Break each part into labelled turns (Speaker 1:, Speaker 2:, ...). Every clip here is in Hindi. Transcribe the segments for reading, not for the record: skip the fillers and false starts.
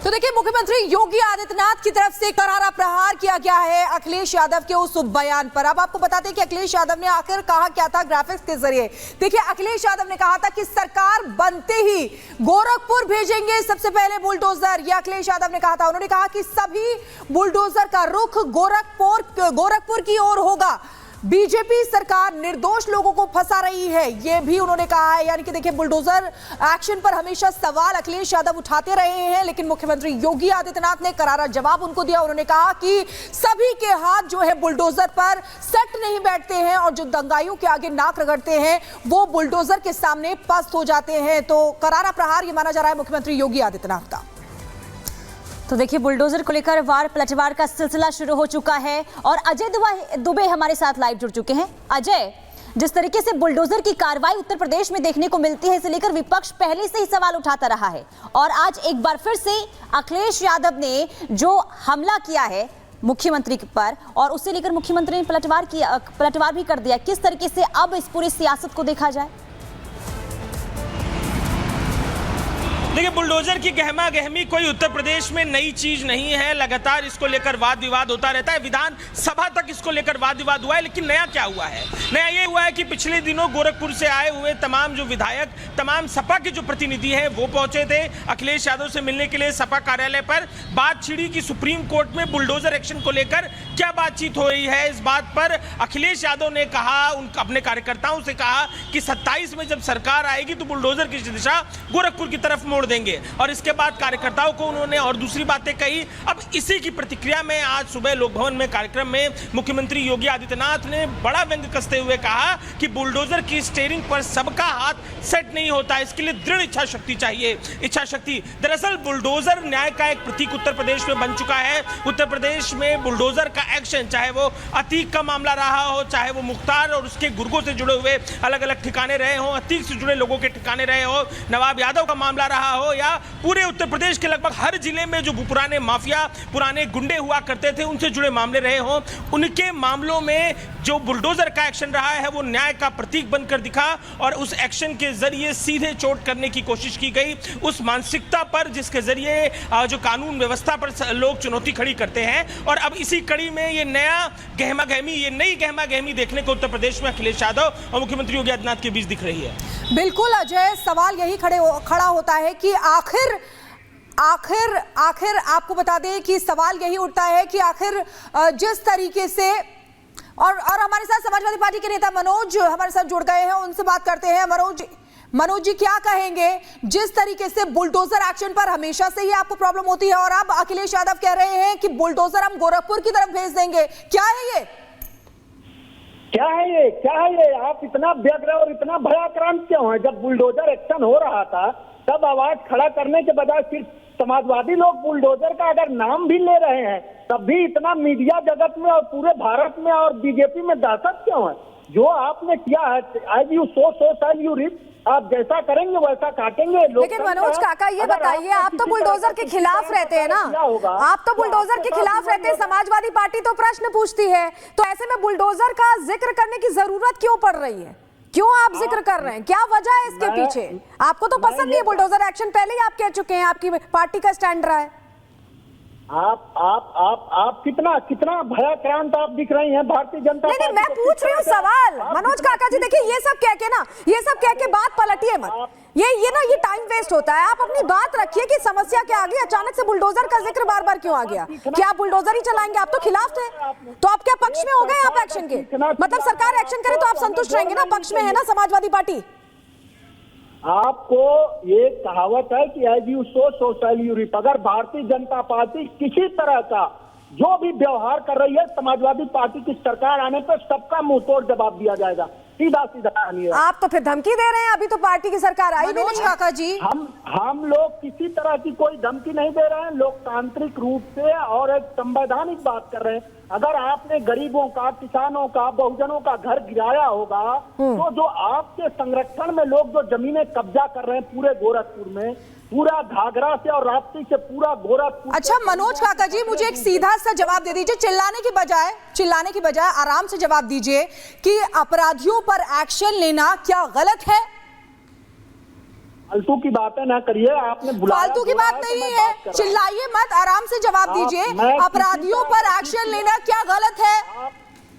Speaker 1: तो देखिए, मुख्यमंत्री योगी आदित्यनाथ की तरफ से करारा प्रहार किया गया है अखिलेश यादव के उस बयान पर। अब आपको बताते हैं कि अखिलेश यादव ने आखिर कहा क्या था ग्राफिक्स के जरिए। देखिए, अखिलेश यादव ने कहा था कि सरकार बनते ही गोरखपुर भेजेंगे सबसे पहले बुलडोजर। यह अखिलेश यादव ने कहा था। उन्होंने कहा कि सभी बुलडोजर का रुख गोरखपुर की ओर होगा। बीजेपी सरकार निर्दोष लोगों को फंसा रही है, यह भी उन्होंने कहा है। यानी कि देखिए, बुलडोजर एक्शन पर हमेशा सवाल अखिलेश यादव उठाते रहे हैं, लेकिन मुख्यमंत्री योगी आदित्यनाथ ने करारा जवाब उनको दिया। उन्होंने कहा कि सभी के हाथ जो है बुलडोजर पर सेट नहीं बैठते हैं और जो दंगाइयों के आगे नाक रगड़ते हैं वो बुलडोजर के सामने पस्त हो जाते हैं। तो करारा प्रहार यह माना जा रहा है मुख्यमंत्री योगी आदित्यनाथ का।
Speaker 2: तो देखिए, बुलडोजर को लेकर वार पलटवार का सिलसिला शुरू हो चुका है और अजय दुबे हमारे साथ लाइव जुड़ चुके हैं। अजय, जिस तरीके से बुलडोजर की कार्रवाई उत्तर प्रदेश में देखने को मिलती है, इसे लेकर विपक्ष पहले से ही सवाल उठाता रहा है और आज एक बार फिर से अखिलेश यादव ने जो हमला किया है मुख्यमंत्री पर और उससे लेकर मुख्यमंत्री ने पलटवार भी कर दिया। किस तरीके से अब इस पूरी सियासत को देखा जाए?
Speaker 3: देखिए, बुलडोजर की गहमा गहमी कोई उत्तर प्रदेश में नई चीज नहीं है। लगातार इसको लेकर वाद विवाद होता रहता है। विधान सभा तक इसको लेकर वाद विवाद हुआ है। लेकिन नया क्या हुआ है? नया ये हुआ है कि पिछले दिनों गोरखपुर से आए हुए तमाम जो विधायक, तमाम सपा के जो प्रतिनिधि हैं वो पहुंचे थे अखिलेश यादव से मिलने के लिए सपा कार्यालय पर। बात छिड़ी कि सुप्रीम कोर्ट में बुलडोजर एक्शन को लेकर क्या बातचीत हो रही है। इस बात पर अखिलेश यादव ने कहा, अपने कार्यकर्ताओं से कहा कि 27 में जब सरकार आएगी तो बुलडोजर की दिशा गोरखपुर की तरफ मोड़ देंगे। और इसके बाद कार्यकर्ताओं को उन्होंने और दूसरी बातें कही। अब इसी की प्रतिक्रिया में आज सुबह लोक भवन में कार्यक्रम में मुख्यमंत्री योगी आदित्यनाथ ने बड़ा व्यंग कसते हुए कहा कि बुलडोजर की स्टीयरिंग पर सबका हाथ सेट नहीं होता, इसके लिए दृढ़ इच्छा शक्ति चाहिए। इच्छा शक्ति, दरअसल बुलडोजर न्याय का एक प्रतीक उत्तर प्रदेश में बन चुका है। उत्तर प्रदेश में बुलडोजर का एक्शन, चाहे वो अतीक का मामला रहा हो, चाहे वो मुख्तार और उसके गुर्गों से जुड़े हुए अलग अलग ठिकाने रहे हो, अतीक से जुड़े लोगों के ठिकाने रहे हो, नवाब यादव का मामला रहा हो, या पूरे उत्तर प्रदेश के लगभग हर जिले में जो पुराने माफिया, पुराने गुंडे हुआ करते थे, उनसे जुड़े मामले रहे हों, उनके मामलों में जो बुलडोजर का एक्शन रहा है वो न्याय का प्रतीक बनकर दिखा और उस एक्शन के जरिए सीधे चोट करने की कोशिश की गई उस मानसिकता पर जिसके जरिए जो कानून व्यवस्था पर लोग चुनौती खड़ी करते हैं। और अब इसी कड़ी में ये नई गहमा गहमी देखने को उत्तर प्रदेश में अखिलेश यादव और मुख्यमंत्री योगी आदित्यनाथ के बीच दिख रही है।
Speaker 1: बिल्कुल अजय, सवाल यही खड़ा होता है कि आखिर आपको बता दें कि सवाल यही उठता है कि आखिर जिस तरीके से और हमारे साथ समाजवादी पार्टी के नेता मनोज हमारे साथ जुड़ गए हैं, उनसे बात करते हैं। मनोज जी, क्या कहेंगे? जिस तरीके से बुलडोजर एक्शन पर हमेशा से ही आपको प्रॉब्लम होती है और अब अखिलेश यादव कह रहे हैं कि बुलडोजर हम गोरखपुर की तरफ भेज देंगे, क्या है ये?
Speaker 4: क्या है ये? आप इतना व्यग्र और इतना भयाक्रांत क्यों है? जब बुलडोजर एक्शन हो रहा था तब आवाज खड़ा करने के बजाय सिर्फ समाजवादी लोग बुलडोजर का अगर नाम भी ले रहे हैं तब भी इतना मीडिया जगत में और पूरे भारत में और बीजेपी में दहशत क्यों है? जो आपने किया है, as you sow shall you reap, आप जैसा करेंगे वैसा काटेंगे।
Speaker 1: लेकिन मनोज काका, ये बताइए, आप तो बुलडोजर के खिलाफ रहते हैं ना? आप तो बुलडोजर के खिलाफ रहते हैं, समाजवादी पार्टी तो प्रश्न पूछती है, तो ऐसे में बुलडोजर का जिक्र करने की जरूरत क्यों पड़ रही है? क्यों आप जिक्र कर रहे हैं? क्या वजह है इसके पीछे? आपको तो पसंद नहीं है बुलडोजर एक्शन, पहले ही आप कह चुके हैं, आपकी पार्टी का स्टैंड रहा है।
Speaker 4: आप कितना भयाक्रांत आप दिख रही हैं भारतीय जनता पार्टी।
Speaker 1: नहीं, मैं पूछ रही हूँ सवाल। मनोज काका जी, देखिए, ये सब कह के बात पलटिए मत। ये टाइम वेस्ट होता है। आप अपनी बात रखिए कि समस्या क्या आ गई, अचानक से बुलडोजर का जिक्र बार बार क्यों आ गया? क्या आप बुलडोजर ही चलाएंगे? आप तो खिलाफ थे, तो आप क्या पक्ष में हो गए आप एक्शन के? मतलब सरकार एक्शन करे तो आप संतुष्ट रहेंगे ना? पक्ष में है ना समाजवादी पार्टी?
Speaker 4: आपको ये कहावत है कि as you sow shall you reap. अगर भारतीय जनता पार्टी किसी तरह का जो भी व्यवहार कर रही है, समाजवादी पार्टी की सरकार आने पर सबका मुंहतोड़ जवाब दिया जाएगा। सीधा
Speaker 1: आप तो फिर धमकी दे रहे हैं। अभी तो पार्टी की सरकार आई नहीं। काका जी,
Speaker 4: हम लोग किसी तरह की कोई धमकी नहीं दे रहे हैं, लोकतांत्रिक रूप से और एक संवैधानिक बात कर रहे हैं। अगर आपने गरीबों का, किसानों का, बहुजनों का घर गिराया होगा तो जो आपके संरक्षण में लोग जो जमीनें कब्जा कर रहे हैं पूरे गोरखपुर में, पूरा घाघरा से और राप्ती से पूरा गोरखपुर।
Speaker 1: अच्छा मनोज काका जी, मुझे एक सीधा सा जवाब दे दीजिए, चिल्लाने की बजाय आराम से जवाब दीजिए कि अपराधियों पर एक्शन लेना क्या गलत है?
Speaker 4: फालतू की बातें ना करिए, आपने बुलाया।
Speaker 1: फालतू की बात नहीं है, चिल्लाइए मत, आराम से जवाब दीजिए। अपराधियों पर एक्शन लेना क्या गलत है?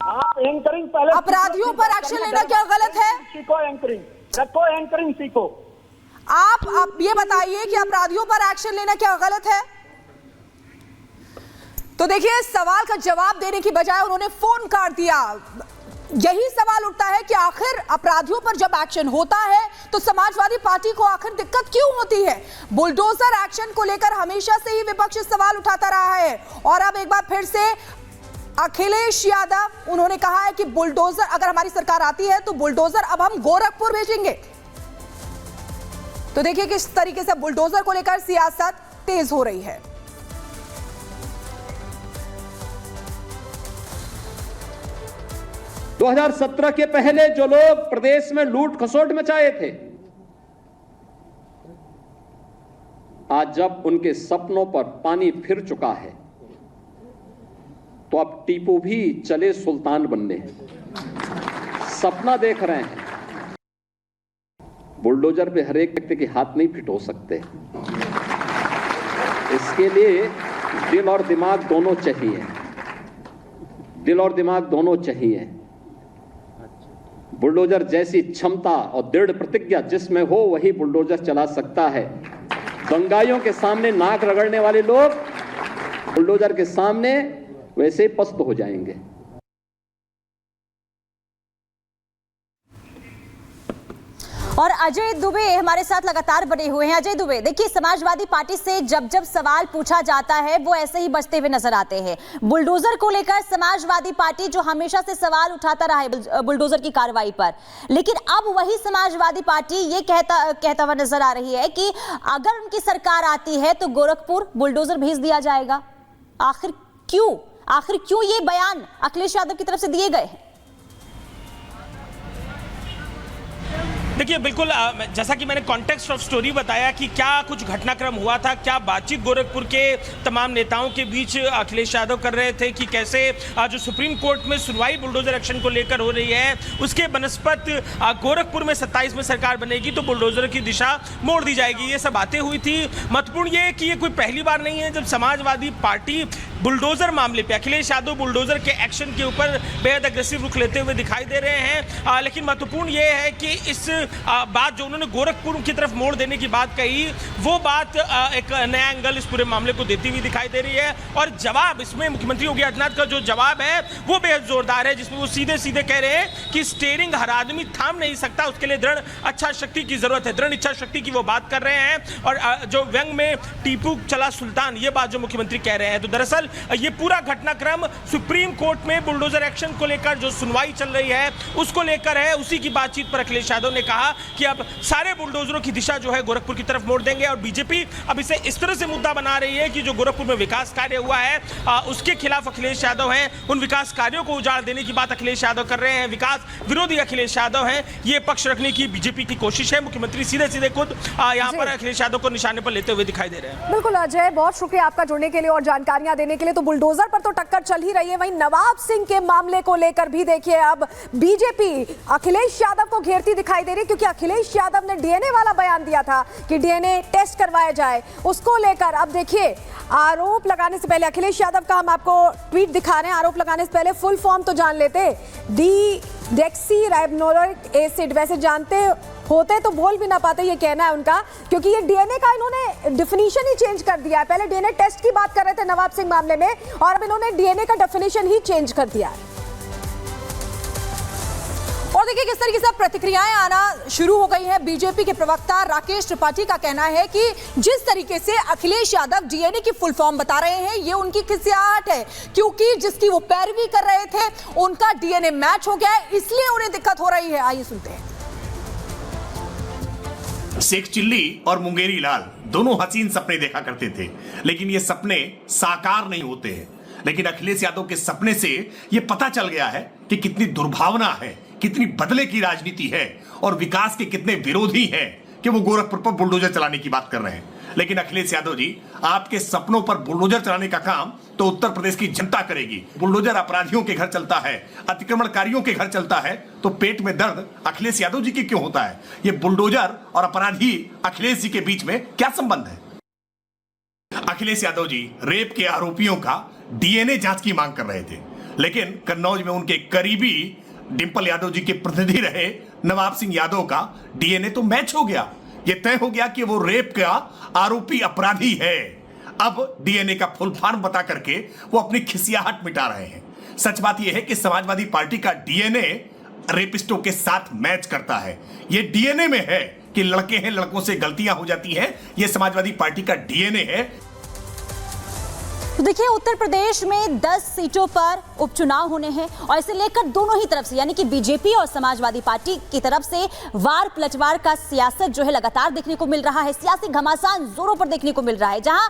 Speaker 4: आप एंकरिंग पहले,
Speaker 1: अपराधियों पर एक्शन लेना क्या गलत है?
Speaker 4: सीखो एंकरिंग, रखो एंकरिंग सीखो।
Speaker 1: आप ये बताइए कि अपराधियों पर एक्शन लेना क्या गलत है? तो देखिए, सवाल का जवाब देने की बजाय उन्होंने फोन काट दिया। यही सवाल उठता है कि आखिर अपराधियों पर जब एक्शन होता है तो समाजवादी पार्टी को आखिर दिक्कत क्यों होती है? बुलडोजर एक्शन को लेकर हमेशा से ही विपक्ष सवाल उठाता रहा है और अब एक बार फिर से अखिलेश यादव उन्होंने कहा है कि बुलडोजर, अगर हमारी सरकार आती है तो बुलडोजर अब हम गोरखपुर भेजेंगे। तो देखिए किस तरीके से बुलडोजर को लेकर सियासत तेज हो रही है।
Speaker 5: दो 2017 के पहले जो लोग प्रदेश में लूट खसोट मचाए थे, आज जब उनके सपनों पर पानी फिर चुका है तो अब टीपू भी चले सुल्तान बनने। सपना देख रहे हैं, बुलडोजर पे हर एक व्यक्ति के हाथ नहीं फिट हो सकते। इसके लिए दिल और दिमाग दोनों चाहिए, दिल और दिमाग दोनों चाहिए। बुलडोजर जैसी क्षमता और दृढ़ प्रतिज्ञा जिसमें हो वही बुलडोजर चला सकता है। दंगाइयों के सामने नाक रगड़ने वाले लोग बुलडोजर के सामने वैसे ही पस्त हो जाएंगे।
Speaker 2: और अजय दुबे हमारे साथ लगातार बने हुए हैं। अजय दुबे, देखिए, समाजवादी पार्टी से जब जब सवाल पूछा जाता है वो ऐसे ही बचते हुए नजर आते हैं। बुलडोजर को लेकर समाजवादी पार्टी जो हमेशा से सवाल उठाता रहा है बुलडोजर की कार्रवाई पर, लेकिन अब वही समाजवादी पार्टी ये कहता हुआ नजर आ रही है कि अगर उनकी सरकार आती है तो गोरखपुर बुलडोजर भेज दिया जाएगा। आखिर क्यों ये बयान अखिलेश यादव की तरफ से दिए गए हैं?
Speaker 3: देखिए, बिल्कुल जैसा कि मैंने कॉन्टेक्स्ट ऑफ स्टोरी बताया कि क्या कुछ घटनाक्रम हुआ था, क्या बातचीत गोरखपुर के तमाम नेताओं के बीच अखिलेश यादव कर रहे थे कि कैसे जो सुप्रीम कोर्ट में सुनवाई बुलडोजर एक्शन को लेकर हो रही है उसके बनस्पत गोरखपुर में 27 में सरकार बनेगी तो बुलडोजर की दिशा मोड़ दी जाएगी। ये सब बातें हुई थी। महत्वपूर्ण ये कि ये कोई पहली बार नहीं है जब समाजवादी पार्टी बुलडोजर मामले पे, अखिलेश यादव बुलडोजर के एक्शन के ऊपर बेहद अग्रेसिव रुख लेते हुए दिखाई दे रहे हैं। लेकिन महत्वपूर्ण ये है कि इस बात जो उन्होंने गोरखपुर की तरफ मोड़ देने की बात कही, वो बात एक नया एंगल इस पूरे मामले को देती हुई दिखाई दे रही है। और जवाब इसमें मुख्यमंत्री योगी आदित्यनाथ का जो जवाब है वो बेहद जोरदार है, जिसमें वो सीधे सीधे कह रहे हैं कि स्टीयरिंग हर आदमी थाम नहीं सकता, उसके लिए दृढ़ इच्छा शक्ति की जरूरत है। दृढ़ इच्छा शक्ति की वो बात कर रहे हैं। और जो व्यंग में टीपू चला सुल्तान, ये बात जो मुख्यमंत्री कह रहे हैं, तो दरअसल ये पूरा घटनाक्रम सुप्रीम कोर्ट में बुलडोजर एक्शन को लेकर जो सुनवाई चल रही है उसको लेकर है। उसी की बातचीत पर अखिलेश यादव ने कहा कि अब सारे बुलडोजरों की दिशा जो है गोरखपुर की तरफ मोड़ देंगे। और बीजेपी अब इसे इस तरह से मुद्दा बना रही है कि जो गोरखपुर में विकास कार्य हुआ है उसके खिलाफ अखिलेश यादव हैं, उन विकास कार्यों को उजाड़ देने की बात अखिलेश यादव कर रहे हैं। विकास विरोधी अखिलेश यादव हैं, ये पक्ष रखने की बीजेपी की कोशिश है। मुख्यमंत्री सीधे सीधे खुद यहाँ पर अखिलेश यादव को निशाने पर लेते हुए दिखाई दे रहे हैं।
Speaker 6: बिल्कुल अजय, बहुत शुक्रिया आपका जुड़ने के लिए और जानकारियां देने के लिए। तो बुलडोजर पर तो टक्कर चल ही रही है, वहीं नवाब सिंह के मामले को लेकर भी देखिए अब बीजेपी अखिलेश यादव को घेरती दिखाई दे रही है, क्योंकि अखिलेश यादव ने डीएनए वाला बयान दिया था कि डीएनए टेस्ट करवाया जाए। उसको लेकर अब देखिए, आरोप लगाने से पहले अखिलेश यादव का हम आपको ट्वीट दिखा रहे हैं। आरोप लगाने से पहले फुल फॉर्म तो जान लेते, डीडेक्सी राइबोन्यूक्लिक एसिड। वैसे जानते होते तो बोल भी ना पाते, ये कहना है उनका, क्योंकि ये डीएनए का इन्होंने डेफिनेशन ही चेंज कर दिया है। पहले डीएनए टेस्ट की बात कर रहे थे नवाब सिंह मामले में, और अब इन्होंने डीएनए का डेफिनेशन ही चेंज कर दिया है।
Speaker 1: और देखिए किस तरीके से प्रतिक्रियाएं आना शुरू हो गई हैं। बीजेपी के प्रवक्ता राकेश त्रिपाठी का कहना है कि जिस तरीके से अखिलेश यादव डीएनए की फुल फॉर्म बता रहे हैं, ये उनकी खिसियाहट है, क्योंकि जिसकी वो पैरवी कर रहे थे उनका डीएनए मैच हो गया है, इसलिए उन्हें दिक्कत हो रही है। आइए सुनते हैं।
Speaker 7: शेख चिल्ली और मुंगेरी लाल दोनों हसीन सपने देखा करते थे, लेकिन ये सपने साकार नहीं होते हैं। लेकिन अखिलेश यादव के सपने से ये पता चल गया है कि कितनी दुर्भावना है, कितनी बदले की राजनीति है और विकास के कितने विरोधी हैं कि वो गोरखपुर पर बुलडोजर चलाने की बात कर रहे हैं। लेकिन अखिलेश यादव जी, आपके सपनों पर बुलडोजर चलाने का काम तो उत्तर प्रदेश की जनता करेगी। बुलडोजर अपराधियों के घर चलता है, अतिक्रमणकारियों के घर चलता है, तो पेट में दर्द अखिलेश यादव जी के क्यों होता है? ये बुलडोजर और अपराधी अखिलेश जी के बीच में क्या संबंध है? अखिलेश यादव जी रेप के आरोपियों का डीएनए जांच की मांग कर रहे थे, लेकिन कन्नौज में उनके करीबी डिंपल यादव जी के प्रतिनिधि रहे नवाब सिंह यादव का डीएनए तो मैच हो गया। ये तय हो गया कि वो रेप का आरोपी अपराधी है। अब डीएनए का फुल फॉर्म बता करके वो अपनी खिसियाहट मिटा रहे हैं। सच बात यह है कि समाजवादी पार्टी का डीएनए रेपिस्टों के साथ मैच करता है। ये डीएनए में है कि लड़के हैं, लड़कों से गलतियां हो जाती हैं। ये समाजवादी पार्टी का डीएनए है।
Speaker 2: तो देखिए, उत्तर प्रदेश में 10 सीटों पर उपचुनाव होने हैं और इसे लेकर दोनों ही तरफ से, यानी कि बीजेपी और समाजवादी पार्टी की तरफ से वार पलटवार का सियासत जो है लगातार देखने को मिल रहा है। सियासी घमासान जोरों पर देखने को मिल रहा है, जहां